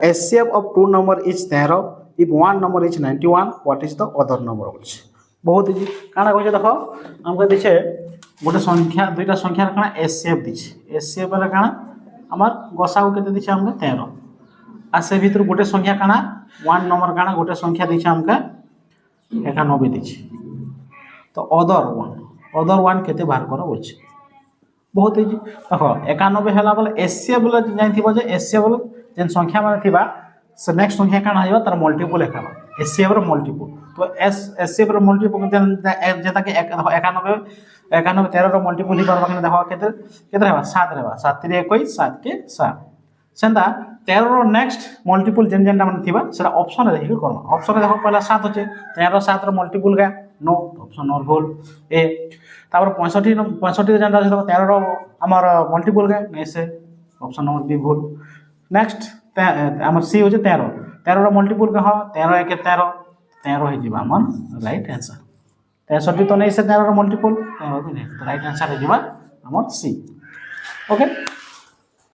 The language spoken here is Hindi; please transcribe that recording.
HCF of two number is 13 if one number is 91 what is the other number बोलछे बहुत इजी काना कहछे देखो हमके दिछे गोटे संख्या दुईटा संख्या काना HCF दिछे HCF वाला काना हमर गसाउ केते दिछे हमके 13 आ से भीतर गोटे संख्या काना वन नंबर काना गोटे संख्या दिछे हमके 91 दिछे तो अदर वन केते बाहर करो बोलछे बहुत इजी देखो 91 होला बोले HCF बोले जानथिबो जे HCF बोले जेन संख्या माने थिबा से नेक्स्ट संख्या काना आइबा तार मल्टीपल एकाबा HCF रो मल्टीपल तो HCF रो मल्टीपल जेता के 91 13 रो मल्टीपल ही परबा के देखो केते रहबा 7 रहबा 7 3 21 7 के 7 सेंदा 13 रो नेक्स्ट मल्टीपल जेन जेनटा माने थिबा सेटा ऑप्शन रे देखि करबा ऑप्शन रे देखो पहला 7 होचे 13 7 रो मल्टीपल का नो ऑप्शन नॉट होल ए तापर 65 जेनटा আছে 13 रो हमर मल्टीपल का नै से ऑप्शन नंबर बी भूल नेक्स्ट हमर सी होचे 13 रो मल्टीपल का हो 13 1 13 13 हे जिबा हमर राइट आंसर 63 तो नै से 13 रो मल्टीपल 13 तो नै राइट आंसर हे जिबा हमर सी ओके।